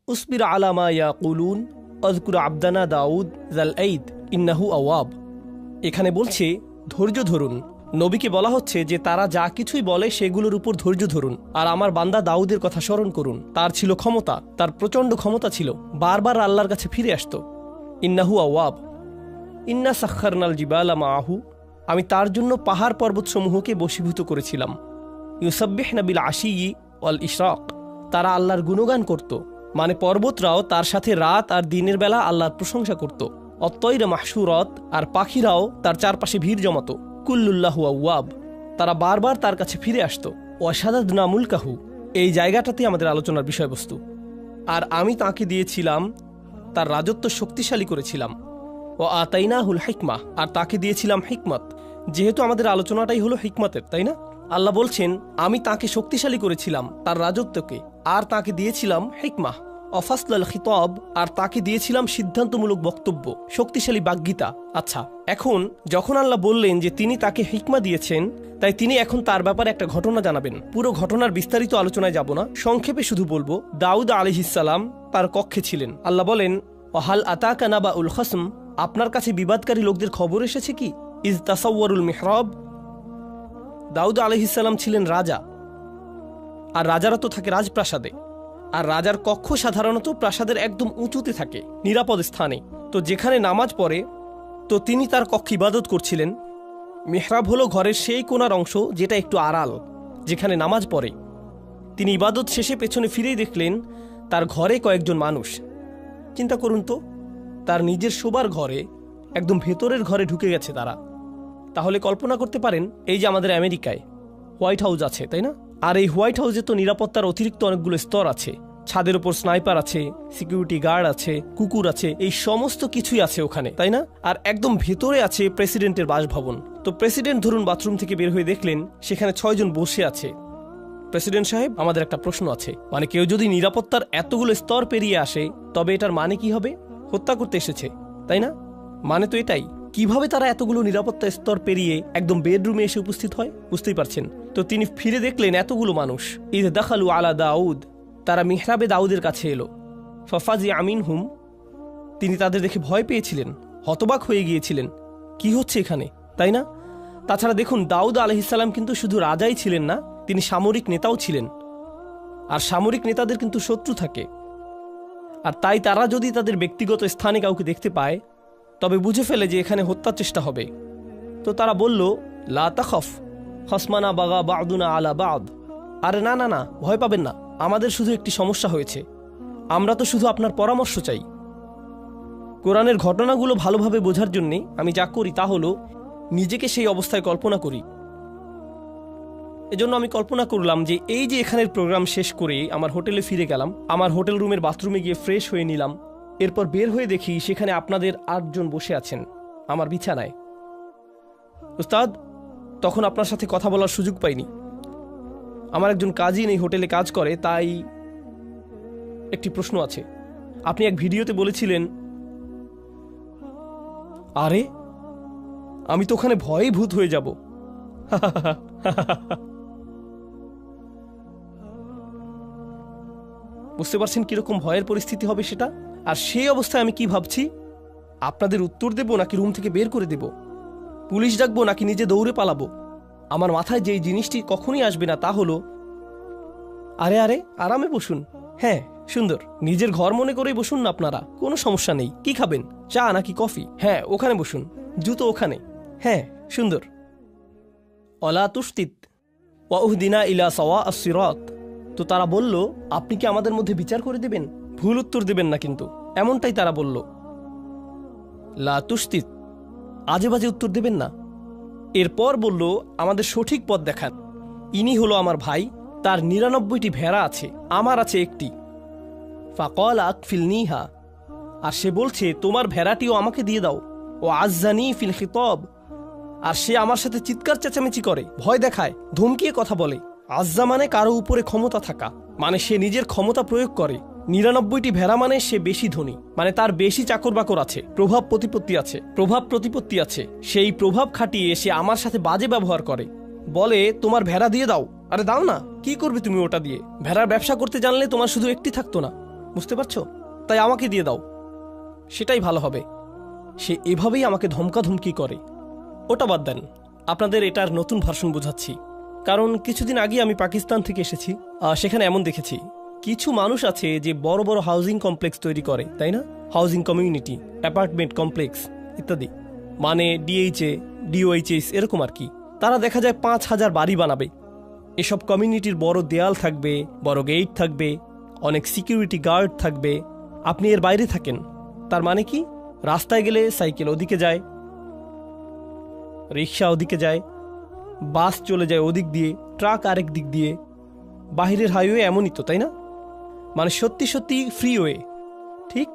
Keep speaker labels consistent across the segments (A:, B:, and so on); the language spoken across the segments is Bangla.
A: উসবির আলা মা ইয়াকুলুন আযকুর আবদানা দাউদ যাল আইদ ইন্নাহু আওয়াব। এখানে বলছে ধৈর্য ধরুন। নবীকে বলা হচ্ছে যে তারা যা কিছুই বলে সেগুলোর উপর ধৈর্য ধরুন, আর আমার বান্দা দাউদের কথা স্মরণ করুন। তার ছিল ক্ষমতা, তার প্রচণ্ড ক্ষমতা ছিল, বারবার আল্লাহর কাছে ফিরে আসত। ইন্নাহু আওয়াব। ইন্না সাখখারনাল জিবালা মাআহু, আমি তার জন্য পাহাড় পর্বতসমূহকে বশীভূত করেছিলাম। ইউসাব্বিহনা বিল আশিয়্যি ওয়াল ইশরাক, তারা আল্লাহর গুণগান করত, মানে পর্বতরাও তার সাথে রাত আর দিনের বেলা আল্লাহর প্রশংসা করত। অত্তয়রা মাহশুরত, আর পাখিরাও তার চারপাশে ভিড় জমাত। কুল্লুল্লাহু আওয়াব, তারা বারবার তার কাছে ফিরে আসত। ওয়াশাদাদনা মুলকাহু, এই জায়গাটাতে আমাদের আলোচনার বিষয়বস্তু। আর আমি তাকে দিয়েছিলাম, তার রাজত্ব শক্তিশালী করেছিলাম। ও আতাইনাহুল হিকমা, আর তাকে দিয়েছিলাম হিকমত। যেহেতু আমাদের আলোচনাটাই হলো হিকমতের, তাই না? আল্লাহ বলছেন আমি তাকে শক্তিশালী করেছিলাম, তার রাজত্বকে, আর তাকে দিয়েছিলাম হিকমা অফাসলাল খিতাব, আর তাকে দিয়েছিলাম সিদ্ধান্তমূলক বক্তব্য, শক্তিশালী বাগ্মিতা। আচ্ছা, এখন যখন আল্লাহ বললেন যে তিনি তাকে হিকমা দিয়েছেন, তাই তিনি এখন তার ব্যাপারে একটা ঘটনা জানাবেন। পুরো ঘটনার বিস্তারিত আলোচনায় যাব না, সংক্ষেপে শুধু বলবো দাউদ আলাইহিসসালাম তার কক্ষে ছিলেন। আল্লাহ বলেন ওয়াহাল আতাকা নাবাউল খসম, আপনার কাছে বিবাদকারী লোকদের খবর এসেছে কি? ইজ তাসাওয়ারুল মিহরাব, দাউদ আলাইহিসসালাম ছিলেন রাজা, আর রাজারা তো থাকে রাজপ্রাসাদে, আর রাজার কক্ষ সাধারণত প্রাসাদের একদম উঁচুতে থাকে, নিরাপদ স্থানে। তো যেখানে নামাজ পড়ে, তো তিনি তার কক্ষে ইবাদত করছিলেন। মিহরাব হলো ঘরের সেই কোণার অংশ যেটা একটু আড়াল, যেখানে নামাজ পড়ে। তিনি ইবাদত শেষে পেছনে ফিরেই দেখলেন তার ঘরে কয়েকজন মানুষ। চিন্তা করুন তো, তার নিজের শোবার ঘরে, একদম ভেতরের ঘরে ঢুকে গেছে তারা। তাহলে কল্পনা করতে পারেন, এই যে আমাদের আমেরিকায় হোয়াইট হাউস আছে, তাই না? আর এই হোয়াইট হাউসে তো নিরাপত্তার অতিরিক্ত অনেকগুলো স্তর আছে। ছাদের উপর স্নাইপার আছে, সিকিউরিটি গার্ড আছে, কুকুর আছে, এই সমস্ত কিছুই আছে ওখানে, তাই না? আর একদম ভেতরে আছে প্রেসিডেন্টের বাসভবন। তো প্রেসিডেন্ট ধরুন বাথরুম থেকে বের হয়ে দেখলেন সেখানে 6 জন বসে আছে। প্রেসিডেন্ট সাহেব, আমাদের একটা প্রশ্ন আছে, মানে কেউ যদি নিরাপত্তার এতগুলো স্তর পেরিয়ে আসে, তবে এটার মানে কি হবে? হত্যা করতে এসেছে, তাই না? মানে তো এটাই। কিভাবে তারা এতগুলো নিরাপত্তা স্তর পেরিয়ে একদম বেডরুমে এসে উপস্থিত হয়, বুঝতেই পারছেন। তো তিনি ফিরে দেখলেন এতগুলো মানুষ। ইদ দাখালু আলা দাউদ, তারা মিহরাবে দাউদের কাছে এলো। ফাফাজি আমিনহুম, তিনি তাদের দেখে ভয় পেয়েছিলেন, হতবাক হয়ে গিয়েছিলেন, কি হচ্ছে এখানে, তাই না? তাছাড়া দেখুন, দাউদ আলাইহিসসালাম কিন্তু শুধু রাজাই ছিলেন না, তিনি সামরিক নেতাও ছিলেন। আর সামরিক নেতাদের কিন্তু শত্রু থাকে, আর তাই তারা যদি তাদের ব্যক্তিগত স্থানে কাউকে দেখতে পায়, তবে বুঝে ফেলে যে এখানে হত্যার চেষ্টা হবে। তো তারা বলল লা তাখফ খসমানা বাগা বাদুনা আলা বাদ, আরে না না না, ভয় পাবেন না, আমাদের শুধু একটি সমস্যা হয়েছে, আমরা তো শুধু আপনার পরামর্শ চাই। কোরআনের ঘটনাগুলো ভালোভাবে বোঝার জন্যে আমি যা করি তা হলো নিজেকে সেই অবস্থায় কল্পনা করি। এজন্য আমি কল্পনা করলাম যে এই যে এখানের প্রোগ্রাম শেষ করে আমার হোটেলে ফিরে গেলাম, আমার হোটেল রুমের বাথরুমে গিয়ে ফ্রেশ হয়ে নিলাম, এরপর বের হয়ে দেখি সেখানে আপনাদের 8 জন বসে আছেন আমার বিছানায়। উস্তাদ, তখন আপনার সাথে কথা বলার সুযোগ পাইনি। আমার একজন কাজিন এই হোটেলে কাজ করে, তাই একটি প্রশ্ন আছে। আপনি এক ভিডিওতে বলেছিলেন, আরে আমি তো ওখানে ভয়ে ভূত হয়ে যাব। বুঝতে পারছেন কিরকম ভয়ের পরিস্থিতি হবে সেটা? আর সেই অবস্থায় আমি কি ভাবছি, আপনাদের উত্তর দেব নাকি রুম থেকে বের করে দেব, পুলিশ ডাকবো নাকি নিজে দৌড়ে পালাবো? আমার মাথায় যেই জিনিসটি কখনই আসবে না তা হলো, আরে আরে আরামে বসুন, হ্যাঁ সুন্দর, নিজের ঘর মনে করেই বসুন না আপনারা, কোনো সমস্যা নেই। কি খাবেন, চা নাকি কফি? হ্যাঁ ওখানে বসুন, জুতো ওখানে, হ্যাঁ সুন্দর। অলা তুস্তিত ওয়াউহদিনা ইলা সাওয়া আস-সিরাত, তো তারা বলল আপনি কি আমাদের মধ্যে বিচার করে দেবেন? ভুল উত্তর দেবেন না কিন্তু, এমনটাই তারা বলল। লা তুস্তিত, আজে বাজে উত্তর দেবেন না। এরপর বলল আমাদের সঠিক পথ দেখান। ইনি হলো আমার ভাই, তার 99টি ভেড়া আছে, আমার আছে একটি। ফাকাল আকফিলনিহা, আর সে বলছে তোমার ভেড়াটিও আমাকে দিয়ে দাও। ও আজ্জানি ফিল খিতাব, আর সে আমার সাথে চিৎকার চেঁচামেচি করে, ভয় দেখায়, ধমকিয়ে কথা বলে। আজ্জা মানে কারো উপরে ক্ষমতা থাকা, মানে সে নিজের ক্ষমতা প্রয়োগ করে। 99টি ভেড়া মানে সে বেশি ধনী, মানে তার বেশি চাকর বাকর আছে, প্রভাব প্রতিপত্তি আছে। সেই প্রভাব খাটিয়ে সে আমার সাথে বাজে ব্যবহার করে, বলে তোমার ভেড়া দিয়ে দাও। আরে দাও না, কি করবে তুমি ওটা দিয়ে? ভেড়ার ব্যবসা করতে জানলে তোমার শুধু একটি থাকতো না, বুঝতে পারছো? তাই আমাকে দিয়ে দাও, সেটাই ভালো হবে। সে এভাবেই আমাকে ধমকাধমকি করে। ওটা বাদ দেন, আপনাদের এটার নতুন ভার্সন বোঝাচ্ছি। কারণ কিছুদিন আগে আমি পাকিস্তান থেকে এসেছি, সেখানে এমন দেখেছি কিছু মানুষ আছে যে বড় বড় হাউজিং কমপ্লেক্স তৈরি করে, তাই না? হাউজিং কমিউনিটি, অ্যাপার্টমেন্ট কমপ্লেক্স ইত্যাদি, মানে ডিএইচএ, ডিওএইচএস এরকম আর কি। তারা দেখা যায় 5,000 বাড়ি বানাবে। এসব কমিউনিটির বড় দেয়াল থাকবে, বড় গেট থাকবে, অনেক সিকিউরিটি গার্ড থাকবে। আপনি এর বাইরে থাকেন, তার মানে কি? রাস্তায় গেলে সাইকেল ওদিকে যায়, রিক্সা ওদিকে যায়, বাস চলে যায় ওদিক দিয়ে, ট্রাক আরেক দিক দিয়ে। বাহিরের হাইওয়ে এমনই তো, তাই না? মানে সত্যি সত্যি ফ্রিওয়ে। ঠিক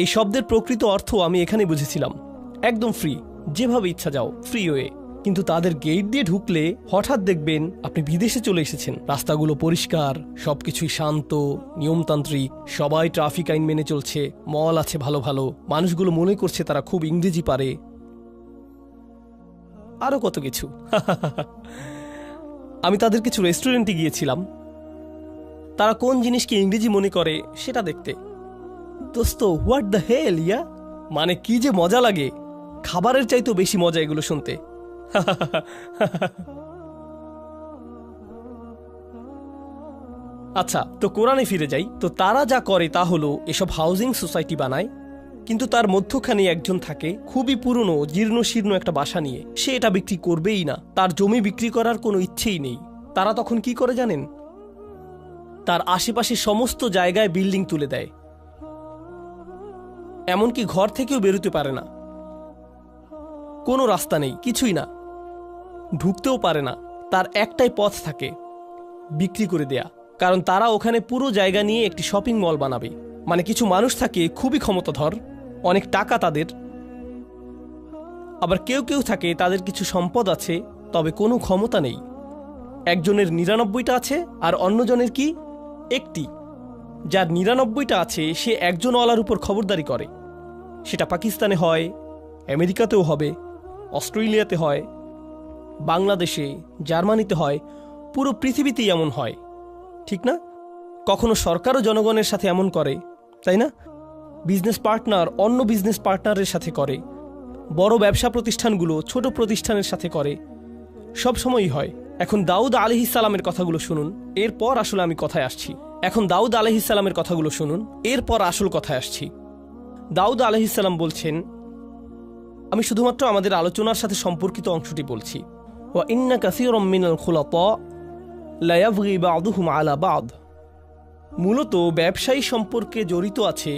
A: এই শব্দের প্রকৃত অর্থ আমি এখানে বুঝেছিলাম, একদম ফ্রি, যেভাবে ইচ্ছা যাও, ফ্রিওয়ে। কিন্তু তাদের গেট দিয়ে ঢুকলে হঠাৎ দেখবেন আপনি বিদেশে চলে এসেছেন। রাস্তাগুলো পরিষ্কার, সবকিছুই শান্ত, নিয়মতান্ত্রিক, সবাই ট্রাফিক আইন মেনে চলছে, মল আছে ভালো ভালো, মানুষগুলো মনে করছে তারা খুব ইংরেজি পারে, আরো কত কিছু। আমি তাদের কিছু রেস্টুরেন্টে গিয়েছিলাম, তারা কোন জিনিসকে ইংরেজি মনে করে সেটা দেখতে। দোস্ত, হোয়াট দ্য হেল ইয়া, মানে কি যে মজা লাগে, খাবারের চাইতেও বেশি মজা এগুলো শুনতে। আচ্ছা, তো কোরআনে ফিরে যাই। তো তারা যা করে তা হলো এসব হাউজিং সোসাইটি বানায়, কিন্তু তার মধ্যখানে একজন থাকে খুবই পুরনো জীর্ণ শীর্ণ একটা বাসা নিয়ে। সে এটা বিক্রি করবেই না, তার জমি বিক্রি করার কোনো ইচ্ছেই নেই। তারা তখন কি করে জানেন? তার আশেপাশে সমস্ত জায়গায় বিল্ডিং তুলে দেয়, এমনকি ঘর থেকেও বেরোতে পারে না, কোনো রাস্তা নেই, কিছুই না, ঢুকতেও পারে না। তার একটাই পথ থাকে, বিক্রি করে দেয়া। কারণ তারা ওখানে পুরো জায়গা নিয়ে একটি শপিং মল বানাবে। মানে কিছু মানুষ থাকে খুবই ক্ষমতাধর, অনেক টাকা তাদের, আবার কেউ কেউ থাকে তাদের কিছু সম্পদ আছে তবে কোনো ক্ষমতা নেই। একজনের 99টা আছে আর অন্যজনের কি একটি। যার 99টা আছে সে একজন ওয়ালার উপর খবরদারি করে। সেটা পাকিস্তানে হয়, আমেরিকাতেও হবে, অস্ট্রেলিয়াতে হয়, বাংলাদেশে, জার্মানিতে হয়, পুরো পৃথিবীতেই এমন হয়, ঠিক না? কখনো সরকারও জনগণের সাথে এমন করে, তাই না? বিজনেস পার্টনার অন্য বিজনেস পার্টনারের সাথে করে, বড় ব্যবসা প্রতিষ্ঠানগুলো ছোট প্রতিষ্ঠানের সাথে করে, সব সময়ই হয়। এখন দাউদ আলাইহিসসালামের কথাগুলো শুনুন, এরপর আসলে আমি কথায় আসছি। এখন দাউদ আলাইহিসসালামের কথাগুলো শুনুন, এরপর আসল কথায় আসছি। দাউদ আলাইহিসসালাম বলছেন, আমি শুধুমাত্র আমাদের আলোচনার সাথে সম্পর্কিত অংশটি বলছি। ওয়া ইন্না কাসীরাম মিনাল খুলাতা লা ইয়াবগি বা'দুহুম আলা বা'দ। মূলত ব্যবসায়ী সম্পর্কে জড়িত আছে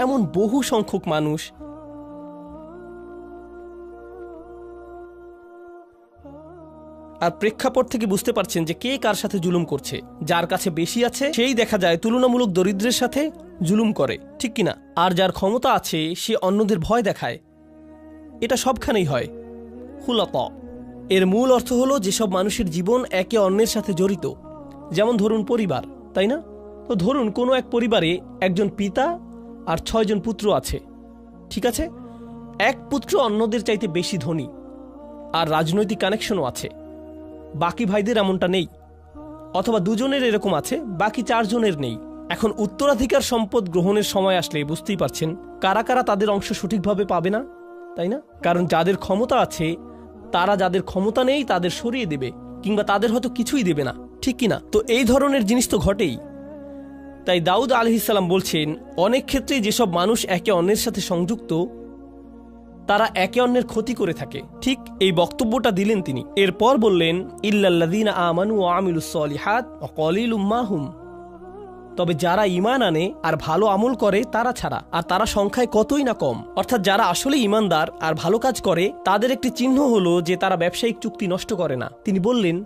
A: এমন বহু সংখ্যক মানুষ আর প্রেক্ষাপট থেকে বুঝতে পারছেন যে কে কার সাথে জুলুম করছে। যার কাছে বেশি আছে সেই দেখা যায় তুলনামূলক দরিদ্রের সাথে জুলুম করে, ঠিক কিনা? আর যার ক্ষমতা আছে সে অন্যদের ভয় দেখায়। এটা সবখানেই হয়। খুলাতা এর মূল অর্থ হলো যেসব মানুষের জীবন একে অন্যের সাথে জড়িত। যেমন ধরুন পরিবার, তাই না? তো ধরুন কোনো এক পরিবারে একজন পিতা আর 6 জন পুত্র আছে, ঠিক আছে? এক পুত্র অন্যদের চাইতে বেশি ধনী আর রাজনৈতিক কানেকশনও আছে, বাকি ভাইদের এমনটা নেই। অথবা দুজনের এরকম আছে, বাকি 4 জনের নেই। এখন উত্তরাধিকার সম্পদ গ্রহণের সময় আসলে বুঝতেই পারছেন কারা কারা তাদের অংশ সঠিকভাবে পাবে না, তাই না? কারণ যাদের ক্ষমতা আছে তারা যাদের ক্ষমতা নেই তাদের সরিয়ে দেবে, কিংবা তাদের হয়তো কিছুই দেবে না, ঠিক কিনা? তো এই ধরনের জিনিস তো ঘটেই। তাই দাউদ আলাইহিসসালাম বলছেন, অনেক ক্ষেত্রেই যেসব মানুষ একে অন্যের সাথে সংযুক্ত তারা একে অন্যের ক্ষতি করে থাকে। ঠিক এই বক্তব্যটা দিলেন তিনি। এরপর বললেন, ইল্লাল্লাযীনা আমানু ওয়া আমিলুস সলিহাত ওয়া কলিলুম মা হুম। তবে যারা ঈমান আনে আর ভালো আমল করে তারা ছাড়া, আর তারা সংখ্যায় কতই না কম। অর্থাৎ যারা আসলে ঈমানদার আর ভালো কাজ করে তাদের একটি চিহ্ন হলো যে তারা ব্যবসায়িক চুক্তি নষ্ট করে না। তিনি বললেন,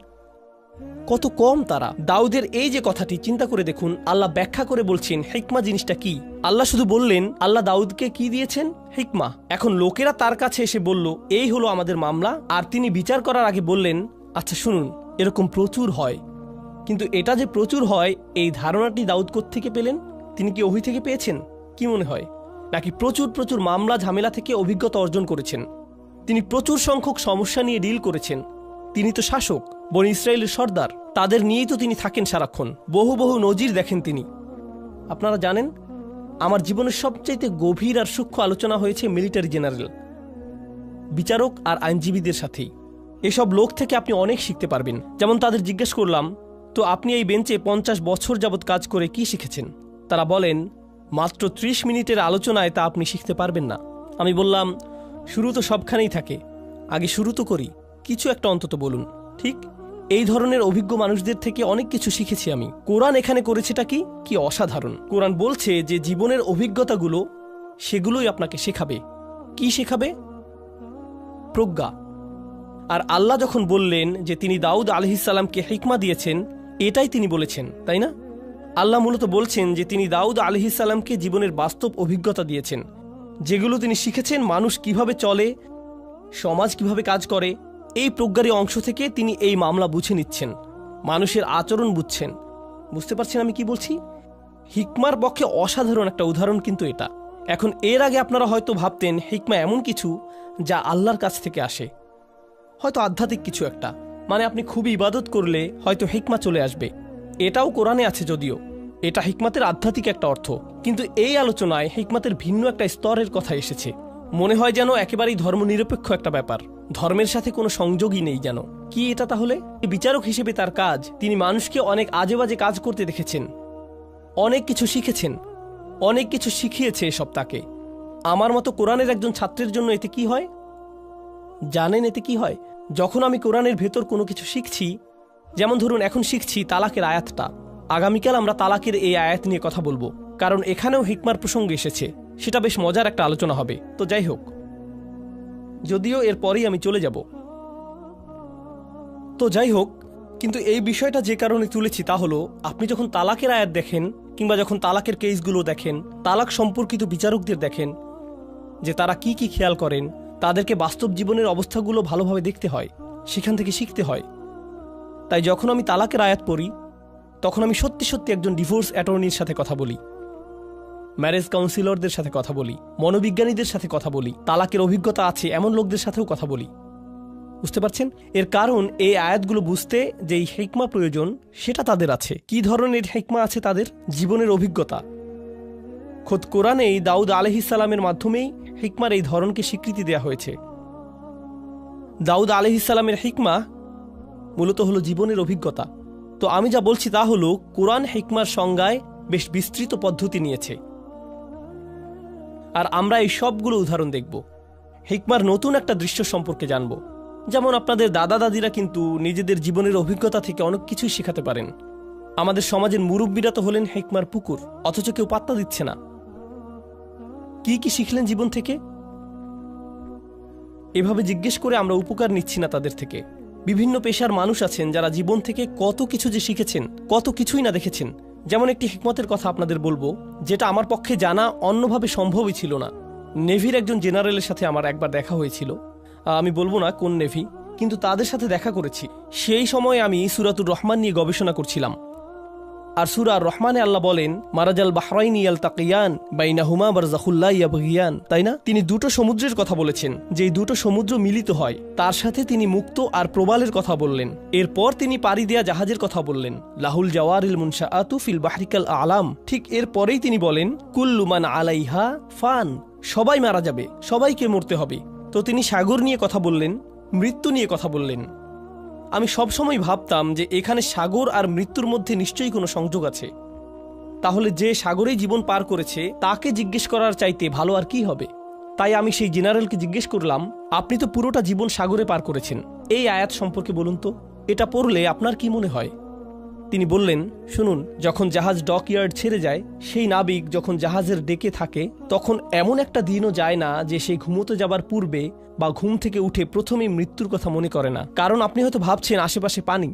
A: কত কম তারা। দাউদের এই যে কথাটি চিন্তা করে দেখুন, আল্লাহ ব্যাখ্যা করে বলছেন হিকমা জিনিসটা কি। আল্লাহ শুধু বললেন, আল্লাহ দাউদকে কি দিয়েছেন? হিকমা। এখন লোকেরা তার কাছে এসে বলল, এই হলো আমাদের মামলা, আর তিনি বিচার করার আগে বললেন, আচ্ছা শুনুন, এরকম প্রচুর হয়। কিন্তু এটা যে প্রচুর হয় এই ধারণাটি দাউদ কোত্থেকে পেলেন? তিনি কি ওহী থেকে পেয়েছেন? কি মনে হয়? নাকি প্রচুর প্রচুর মামলা ঝামেলা থেকে অভিজ্ঞতা অর্জন করেছেন? তিনি প্রচুর সংখ্যক সমস্যা নিয়ে ডিল করেছেন। তিনি তো শাসক, বনি ইসরায়েলের সর্দার, তাদের নিয়েই তো তিনি থাকেন সারাক্ষণ। বহু বহু নজির দেখেন তিনি। আপনারা জানেন আমার জীবনের সবচাইতে গভীর আর সূক্ষ্ম আলোচনা হয়েছে মিলিটারি জেনারেল, বিচারক আর আইনজীবীদের সাথেই। এসব লোক থেকে আপনি অনেক শিখতে পারবেন। যেমন তাদের জিজ্ঞেস করলাম, তো আপনি এই বেঞ্চে 50 বছর যাবৎ কাজ করে কি শিখেছেন? তারা বলেন, মাত্র 30 মিনিটের আলোচনায় তা আপনি শিখতে পারবেন না। আমি বললাম, শুরু তো সবখানেই থাকে, আগে শুরু তো করি, কিছু একটা অন্তত বলুন। ঠিক এই ধরনের অভিজ্ঞ মানুষদের থেকে অনেক কিছু শিখেছি আমি। কোরআন এখানে করেছেটা কি অসাধারণ। কোরআন বলছে যে জীবনের অভিজ্ঞতাগুলো সেগুলোই আপনাকে শেখাবে। কি শেখাবে? প্রজ্ঞা। আর আল্লাহ যখন বললেন যে তিনি দাউদ আলাইহিসসালামকে হিকমা দিয়েছেন, এটাই তিনি বলেছেন, তাই না? আল্লাহ মূলত বলছেন যে তিনি দাউদ আলাইহিসসালামকে জীবনের বাস্তব অভিজ্ঞতা দিয়েছেন, যেগুলো তিনি শিখেছেন মানুষ কিভাবে চলে, সমাজ কিভাবে কাজ করে। এই প্রজ্ঞারই অংশ থেকে তিনি এই মামলা বুঝে নিচ্ছেন, মানুষের আচরণ বুঝছেন। বুঝতে পারছেন আমি কি বলছি? হিকমার পক্ষে অসাধারণ একটা উদাহরণ কিন্তু এটা। এখন এর আগে আপনারা হয়তো ভাবতেন হিকমা এমন কিছু যা আল্লাহর কাছ থেকে আসে, হয়তো আধ্যাত্মিক কিছু একটা, মানে আপনি খুবই ইবাদত করলে হয়তো হিকমা চলে আসবে। এটাও কোরআনে আছে, যদিও এটা হিকমাতের আধ্যাত্মিক একটা অর্থ, কিন্তু এই আলোচনায় হিকমাতের ভিন্ন একটা স্তরের কথা এসেছে। মনে হয় যেন একেবারেই ধর্মনিরপেক্ষ একটা ব্যাপার, ধর্মের সাথে কোনো সংযোগই নেই যেন। কি এটা তাহলে? বিচারক হিসেবে তার কাজ, তিনি মানুষকে অনেক আজে বাজে কাজ করতে দেখেছেন, অনেক কিছু শিখেছেন, অনেক কিছু শিখিয়েছে এসব তাকে। আমার মতো কোরআনের একজন ছাত্রের জন্য এতে কি হয় জানেন? এতে কি হয়, যখন আমি কোরআনের ভেতর কোনো কিছু শিখছি, যেমন ধরুন এখন শিখছি তালাকের আয়াতটা, আগামীকাল আমরা তালাকের এই আয়াত নিয়ে কথা বলবো, কারণ এখানেও হিকমার প্রসঙ্গ এসেছে। সেটা বেশ মজার একটা আলোচনা হবে। তো যাই হোক, যদিও এরপরেই আমি চলে যাব। তো যাই হোক, কিন্তু এই বিষয়টা যে কারণে তুলেছি তা হলো, আপনি যখন তালাকের আয়াত দেখেন কিংবা যখন তালাকের কেসগুলো দেখেন, তালাক সম্পর্কিত বিচারকদের দেখেন যে তারা কি কি খেয়াল করেন, তাদেরকে বাস্তব জীবনের অবস্থাগুলো ভালোভাবে দেখতে হয়, সেখান থেকে শিখতে হয়। তাই যখন আমি তালাকের আয়াত পড়ি, তখন আমি সত্যি সত্যি একজন ডিভোর্স অ্যাটর্নির সাথে কথা বলি, ম্যারেজ কাউন্সিলরদের সাথে কথা বলি, মনোবিজ্ঞানীদের সাথে কথা বলি, তালাকের অভিজ্ঞতা আছে এমন লোকদের সাথেও কথা বলি। বুঝতে পারছেন? এর কারণ এই আয়াতগুলো বুঝতে যেই হিকমা প্রয়োজন সেটা তাদের আছে। কি ধরনের হিকমা আছে তাদের? জীবনের অভিজ্ঞতা। খোদ কোরআনেই দাউদ আলাইহিসসালামের মাধ্যমেই হিকমার এই ধরনকে স্বীকৃতি দেওয়া হয়েছে। দাউদ আলাইহিসসালামের হিকমা মূলত হলো জীবনের অভিজ্ঞতা। তো আমি যা বলছি তা হলো, কোরআন হিকমার সংজ্ঞায় বেশ বিস্তৃত পদ্ধতি নিয়েছে, আর আমরা এই সবগুলো উদাহরণ দেখব। হিকমার নতুন একটা দৃশ্য সম্পর্কে জানব। যেমন আপনাদের দাদা দাদিরা কিন্তু নিজেদের জীবনের অভিজ্ঞতা থেকে অনেক কিছুই শেখাতে পারেন। আমাদের সমাজের মুরব্বীরা তো হলেন হিকমার পুকুর, অথচ কেউ পাত্তা দিচ্ছে না। কি কি শিখলেন জীবন থেকে? এভাবে জিজ্ঞেস করে আমরা উপকার নিচ্ছি না তাদের থেকে। বিভিন্ন পেশার মানুষ আছেন যারা জীবন থেকে কত কিছু যে শিখেছেন, কত কিছুই না দেখেছেন। যেমন একটি হিকমতের কথা আপনাদের বলবো, যেটা আমার পক্ষে জানা অন্যভাবে সম্ভবই ছিল না। নেভির একজন জেনারেলের সাথে আমার একবার দেখা হয়েছিল। আমি বলবো না কোন নেভি, কিন্তু তাদের সাথে দেখা করেছি। সেই সময় আমি সূরাতুর রহমান নিয়ে গবেষণা করছিলাম। আর সূরা রহমানে আল্লাহ বলেন, মারাজাল বাহরাইনি ইয়ালতাকিয়ান বাইনাহুমা বারযাখুল লা ইয়াবগিয়ান, তাই না? তিনি দুটো সমুদ্রের কথা বলেছেন, যেই দুটো সমুদ্র মিলিত হয়। তার সাথে তিনি মুক্ত আর প্রবালের কথা বললেন। এরপর তিনি পাড়ি দেয়া জাহাজের কথা বললেন, লাহুল জাওয়ারিল মুনশাআতু ফিল বাহরিকাল আলাম। ঠিক এরপরেই তিনি বলেন, কুল্লু মান আলাইহা ফান, সবাই মারা যাবে, সবাইকে মরতে হবে। তো তিনি সাগর নিয়ে কথা বললেন, মৃত্যু নিয়ে কথা বললেন। আমি সবসময় ভাবতাম যে এখানে সাগর আর মৃত্যুর মধ্যে নিশ্চয়ই কোনো সংযোগ আছে। তাহলে যে সাগরেই জীবন পার করেছে তাকে জিজ্ঞেস করার চাইতে ভালো আর কি হবে? তাই আমি সেই জেনারেলকে জিজ্ঞেস করলাম, আপনি তো পুরোটা জীবন সাগরে পার করেছেন, এই আয়াত সম্পর্কে বলুন তো, এটা পড়লে আপনার কি মনে হয়? তিনি বললেন, শুনুন, যখন জাহাজ ডকইয়ার্ড ছেড়ে যায়, সেই নাবিক যখন জাহাজের ডেকে থাকে, তখন এমন একটা দিনও যায় না যে সে ঘুমোতে যাবার পূর্বে বা ঘুম থেকে উঠে প্রথমেই মৃত্যুর কথা মনে করে না। কারণ আপনি হয়তো ভাবছেন আশেপাশে পানি,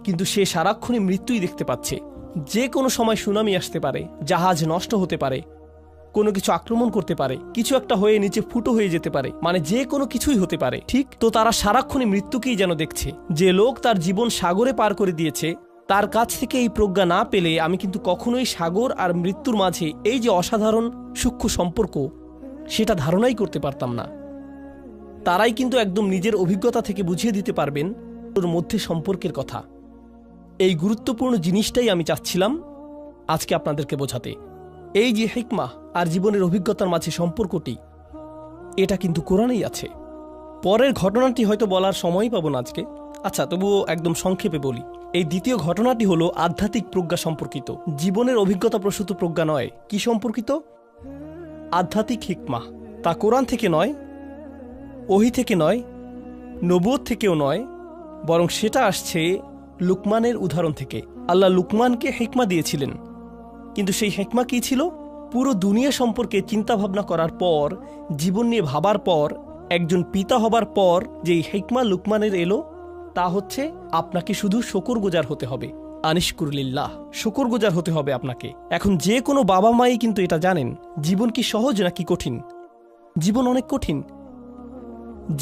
A: কিন্তু সে সারাক্ষণই মৃত্যুই দেখতে পাচ্ছে। যে কোনো সময় সুনামি আসতে পারে, জাহাজ নষ্ট হতে পারে, কোনো কিছু আক্রমণ করতে পারে, কিছু একটা হয়ে নিচে ফুটো হয়ে যেতে পারে, মানে যে কোনো কিছুই হতে পারে। ঠিক তো তারা সারাক্ষণই মৃত্যুকেই যেন দেখছে। যে লোক তার জীবন সাগরে পার করে দিয়েছে, তার কাছ থেকে এই প্রজ্ঞা না পেলে আমি কিন্তু কখনোই সাগর আর মৃত্যুর মাঝে এই যে অসাধারণ সূক্ষ্ম সম্পর্ক, সেটা ধারণাই করতে পারতাম না। তারাই কিন্তু একদম নিজের অভিজ্ঞতা থেকে বুঝিয়ে দিতে পারবেন ওর মধ্যে সম্পর্কের কথা। এই গুরুত্বপূর্ণ জিনিসটাই আমি চাচ্ছিলাম আজকে আপনাদেরকে বোঝাতে। এই যে হিকমা আর জীবনের অভিজ্ঞতার মাঝে সম্পর্কটি, এটা কিন্তু কোরআনেই আছে। পরের ঘটনাটি হয়তো বলার সময়ই পাবো না আজকে, আচ্ছা তবুও একদম সংক্ষেপে বলি। এই দ্বিতীয় ঘটনাটি হলো আধ্যাত্মিক প্রজ্ঞা সম্পর্কিত, জীবনের অভিজ্ঞতা প্রসূত প্রজ্ঞা নয়। কি সম্পর্কিত? আধ্যাত্মিক হিকমা। তা কোরআন থেকে নয়, ওহী থেকে নয়, নবুয়ত থেকেও নয়, বরং সেটা আসছে লুকমানের উদাহরণ থেকে। আল্লাহ লুকমানকে হিকমা দিয়েছিলেন, কিন্তু সেই হিকমা কী ছিল? পুরো দুনিয়া সম্পর্কে চিন্তাভাবনা করার পর, জীবন নিয়ে ভাবার পর, একজন পিতা হবার পর যেই হিকমা লুকমানের এলো, তা হচ্ছে আপনাকে শুধু শুকরগুজার হতে হবে। আনিশকুরলিল্লাহ, শুকরগুজার হতে হবে আপনাকে। এখন যে কোনো বাবা মাই কিন্তু এটা জানেন জীবন কি সহজ নাকি কঠিন। জীবন অনেক কঠিন।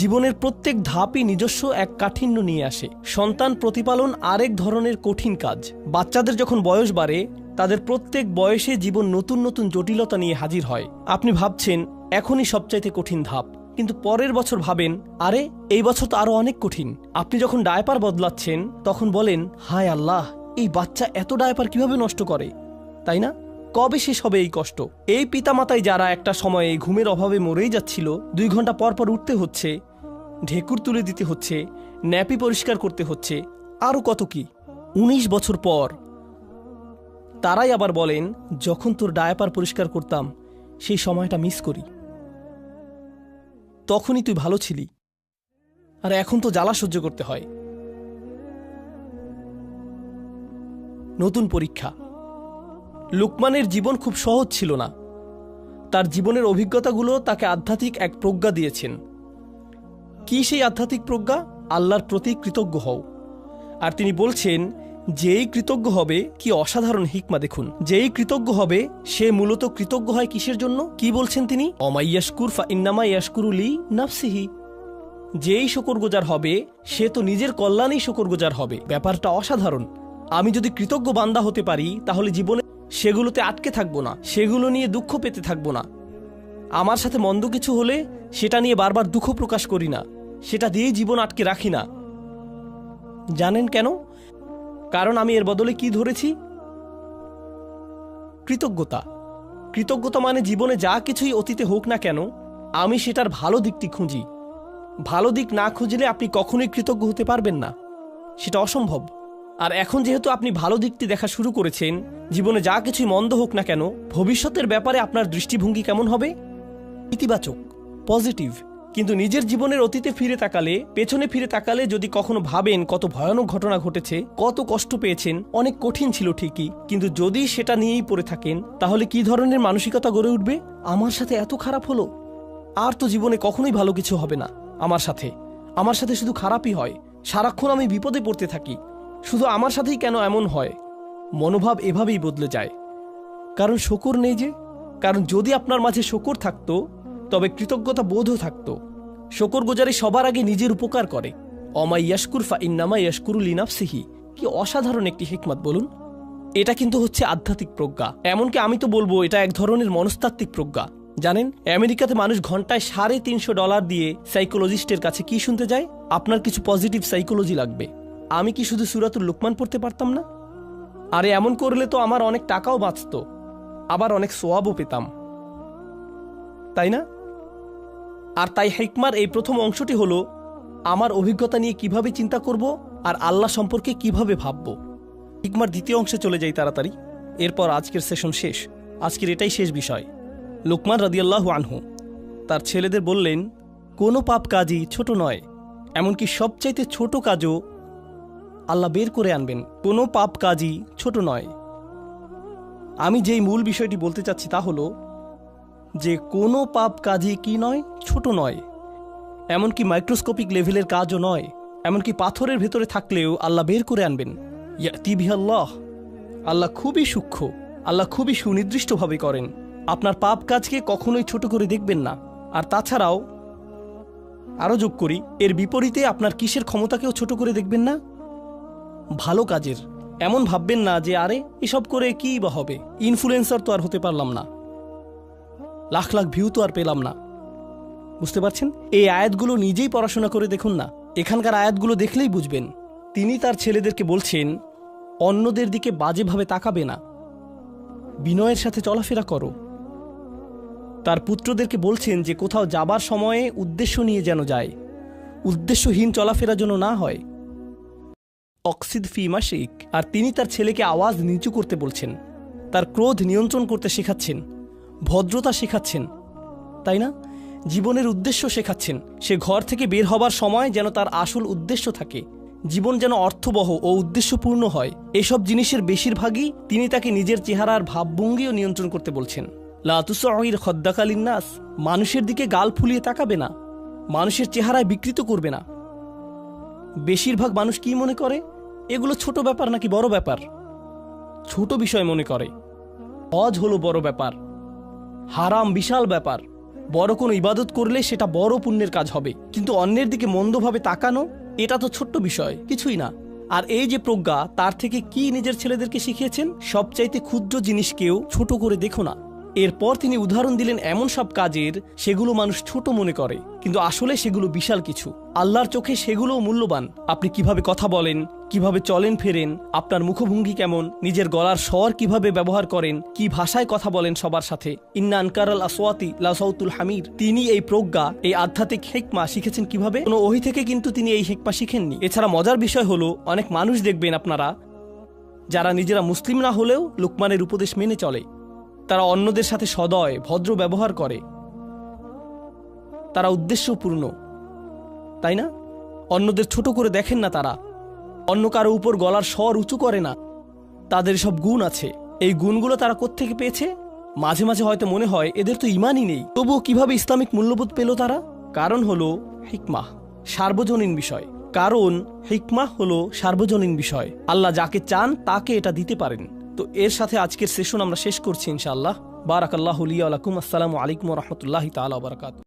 A: জীবনের প্রত্যেক ধাপই নিজস্ব এক কাঠিন্য নিয়ে আসে। সন্তান প্রতিপালন আরেক ধরনের কঠিন কাজ। বাচ্চাদের যখন বয়স বাড়ে, তাদের প্রত্যেক বয়সে জীবন নতুন নতুন জটিলতা নিয়ে হাজির হয়। আপনি ভাবছেন এখনই সবচাইতে কঠিন ধাপ, কিন্তু পরের বছর ভাবেন আরে এই বছর তো আরো অনেক কঠিন। আপনি যখন ডায়পার বদলাচ্ছেন তখন বলেন হায় আল্লাহ, এই বাচ্চা এত ডায়পার কিভাবে নষ্ট করে, তাই না? কবে শেষ হবে এই কষ্ট? এই পিতামাতাই যারা একটা সময়ে ঘুমের অভাবে মরেই যাচ্ছিল, 2 ঘন্টা পর পর উঠতে হচ্ছে, ঢেকুর তুলে দিতে হচ্ছে, ন্যাপি পরিষ্কার করতে হচ্ছে, আরও কত কি। 19 বছর পর তারাই আবার বলেন যখন তোর ডায়াপার পরিষ্কার করতাম সেই সময়টা মিস করি, তখনই তুই ভালো ছিলি, আর এখন তো জ্বালা সহ্য করতে হয়। নতুন পরীক্ষা। লুকমানের জীবন খুব সহজ ছিল না। তার জীবনের অভিজ্ঞতাগুলো তাকে আধ্যাত্মিক এক প্রজ্ঞা দিয়েছেন। কি সেই আধ্যাত্মিক প্রজ্ঞা? আল্লাহর প্রতি কৃতজ্ঞ হও। আর তিনি বলছেন যেই কৃতজ্ঞ হবে, কি অসাধারণ হিকমা দেখুন, যেই কৃতজ্ঞ হবে সে মূলত কৃতজ্ঞ হয় কিসের জন্য? কি বলছেন তিনি? অমাইয়াশকুর ফা ইন্নামা ইয়াশকুরু লি নাফসিহি। যেই শুকরগুজার হবে সে তো নিজের কল্যাণেই শুকরগুজার হবে। ব্যাপারটা অসাধারণ। আমি যদি কৃতজ্ঞ বান্দা হতে পারি তাহলে জীবনে সেগুলোতে আটকে থাকবো না, সেগুলো নিয়ে দুঃখ পেতে থাকবো না। আমার সাথে মন্দ কিছু হলে সেটা নিয়ে বারবার দুঃখ প্রকাশ করি না, সেটা দিয়েই জীবন আটকে রাখি না। জানেন কেন? কারণ আমি এর বদলে কি ধরেছি? কৃতজ্ঞতা। কৃতজ্ঞতা মানে জীবনে যা কিছুই অতীতে হোক না কেন, আমি সেটার ভালো দিকটি খুঁজি। ভালো দিক না খুঁজলে আপনি কখনোই কৃতজ্ঞ হতে পারবেন না, সেটা অসম্ভব। আর এখন যেহেতু আপনি ভালো দিকটি দেখা শুরু করেছেন, জীবনে যা কিছুই মন্দ হোক না কেন, ভবিষ্যতের ব্যাপারে আপনার দৃষ্টিভঙ্গি কেমন হবে? ইতিবাচক, পজিটিভ। কিন্তু নিজের জীবনের অতীতে ফিরে তাকালে, পেছনে ফিরে তাকালে যদি কখনো ভাবেন কত ভয়ানক ঘটনা ঘটেছে, কত কষ্ট পেয়েছেন, অনেক কঠিন ছিল ঠিকই, কিন্তু যদি সেটা নিয়েই পড়ে থাকেন, তাহলে কি ধরনের মানসিকতা গড়ে উঠবে? আমার সাথে এত খারাপ হলো, আর তো জীবনে কখনোই ভালো কিছু হবে না। আমার সাথে শুধু খারাপই হয়, সারাক্ষণ আমি বিপদে পড়তে থাকি, শুধু আমার সাথেই কেন এমন হয়? মনোভাব এভাবেই বদলে যায়। কারণ শকর নেই যে। কারণ যদি আপনার মাঝে শকর থাকতো, তবে কৃতজ্ঞতা বোধও থাকতো। শকরগুজারি সবার আগে নিজের উপকার করে। অমা ইয়াশকুর ফা ইন্নামা ইয়াশকুরু লিনাফসিহি। কি অসাধারণ একটি হিকমত বলুন। এটা কিন্তু হচ্ছে আধ্যাত্মিক প্রজ্ঞা। এমনকি আমি তো বলবো এটা এক ধরনের মনস্তাত্ত্বিক প্রজ্ঞা। জানেন, আমেরিকাতে মানুষ ঘন্টায় $350 দিয়ে সাইকোলজিস্টের কাছে কি শুনতে যায়? আপনার কিছু পজিটিভ সাইকোলজি লাগবে। আমি কি শুধু সূরাতুল লুকমান পড়তে পারতাম না? আরে এমন করলে তো আমার অনেক টাকাও বাঁচত, আবার অনেক সোয়াবও পেতাম, তাই না? আর তাই হিকমার এই প্রথম অংশটি হলো আমার অভিজ্ঞতা নিয়ে কিভাবে চিন্তা করব আর আল্লাহ সম্পর্কে কিভাবে ভাবব। হিকমার দ্বিতীয় অংশে চলে যাই তাড়াতাড়ি, এরপর আজকের সেশন শেষ। আজকের এটাই শেষ বিষয়। লুকমান রাদিয়াল্লাহু আনহু তার ছেলেদের বললেন, কোনো পাপ কাজই ছোট নয়, এমনকি সবচাইতে ছোট কাজও আল্লাহ বের করে আনবেন। কোনো পাপ কাজই ছোট নয়। আমি যেই মূল বিষয়টি বলতে চাচ্ছি তা হলো যে কোনো পাপ কাজই কি নয়, ছোট নয়, এমনকি মাইক্রোস্কোপিক লেভেলের কাজও নয়, এমনকি পাথরের ভেতরে থাকলেও আল্লাহ বের করে আনবেন। ইয়াতি বিহাল্লাহ, আল্লাহ খুবই সূক্ষ্ম, আল্লাহ খুবই সুনির্দিষ্টভাবে করেন। আপনার পাপ কাজকে কখনোই ছোট করে দেখবেন না। আর তাছাড়াও আরও যোগ করি, এর বিপরীতে আপনার কিসের ক্ষমতাকেও ছোট করে দেখবেন না? ভালো কাজের। এমন ভাববেন না যে আরে এসব করে কি বা হবে, ইনফ্লুয়েন্সার তো আর হতে পারলাম না, লাখ লাখ ভিউ তো আর পেলাম না। বুঝতে পারছেন? এই আয়াতগুলো নিজেই পড়াশোনা করে দেখুন না, এখানকার আয়াতগুলো দেখলেই বুঝবেন। তিনি তার ছেলেদেরকে বলছেন অন্যদের দিকে বাজেভাবে তাকাবে না, বিনয়ের সাথে চলাফেরা করো। তার পুত্রদেরকে বলছেন যে কোথাও যাবার সময়ে উদ্দেশ্য নিয়ে যেন যায়, উদ্দেশ্যহীন চলাফেরা যেন না হয়। অক্সিদ ফি মাশিক। আর তিনি তার ছেলেকে আওয়াজ নিচু করতে বলছেন, তার ক্রোধ নিয়ন্ত্রণ করতে শেখাচ্ছেন, ভদ্রতা শেখাচ্ছেন, তাই না? জীবনের উদ্দেশ্য শেখাচ্ছেন। সে ঘর থেকে বের হবার সময় যেন তার আসল উদ্দেশ্য থাকে, জীবন যেন অর্থবহ ও উদ্দেশ্যপূর্ণ হয়। এসব জিনিসের বেশিরভাগই তিনি তাকে নিজের চেহারার ভাবভঙ্গিও নিয়ন্ত্রণ করতে বলছেন। লা তুসঈর খদ্দাকা লিন্নাস। মানুষের দিকে গাল ফুলিয়ে তাকাবে না, মানুষের চেহারায় বিকৃত করবে না। বেশিরভাগ মানুষ কি মনে করে, এগুলো ছোট ব্যাপার নাকি বড় ব্যাপার? ছোট বিষয় মনে করে। হজ হলো বড় ব্যাপার, হারাম বিশাল ব্যাপার। বড় কোনো ইবাদত করলে সেটা বড় পুণ্যের কাজ হবে, কিন্তু অন্যের দিকে মন্দভাবে তাকানো এটা তো ছোট্ট বিষয়, কিছুই না। আর এই যে প্রজ্ঞা, তার থেকে কি নিজের ছেলেদেরকে শিখিয়েছেন, সবচাইতে ক্ষুদ্র জিনিসকেও ছোট করে দেখো না। এরপর তিনি উদাহরণ দিলেন এমন সব কাজের সেগুলো মানুষ ছোট মনে করে, কিন্তু আসলে সেগুলো বিশাল কিছু। আল্লাহর চোখে সেগুলোও মূল্যবান। আপনি কিভাবে কথা বলেন, কিভাবে চলেন ফেরেন, আপনার মুখভঙ্গি কেমন, নিজের গলার স্বর কিভাবে ব্যবহার করেন, কি ভাষায় কথা বলেন সবার সাথে। ইন্না আনকারাল আসওয়াতি লাসাউতুল হামির। তিনি এই প্রজ্ঞা, এই আধ্যাত্মিক হিকমা শিখেছেন কিভাবে? কোনো ওহী থেকে কিন্তু তিনি এই হিকমা শিখেননি। এছাড়া মজার বিষয় হলো, অনেক মানুষ দেখবেন আপনারা যারা নিজেরা মুসলিম না হলেও লুকমানের উপদেশ মেনে চলে। তারা অন্যদের সাথে সদয় ভদ্র ব্যবহার করে, তারা উদ্দেশ্যপূর্ণ, তাই না? অন্যদের ছোট করে দেখেন না, তারা অন্য কারো উপর গলার স্বর উঁচু করে না। তাদের সব গুণ আছে। এই গুণগুলো তারা কোত্থেকে পেয়েছে? মাঝে মাঝে হয়তো মনে হয় এদের তো ইমানই নেই, তবুও কিভাবে ইসলামিক মূল্যবোধ পেল তারা? কারণ হলো হিকমাহ, সার্বজনীন বিষয়। কারণ হিকমাহ হলো সার্বজনীন বিষয়। আল্লাহ যাকে চান তাকে এটা দিতে পারেন। তো এর সাথে আজকের সেশন আমরা শেষ করছি ইনশাআল্লাহ। বারাকাল্লাহু লি ওয়া লাকুম। আসসালামু আলাইকুম ওয়া রাহমাতুল্লাহি তাআলা ওয়া বারাকাতুহু।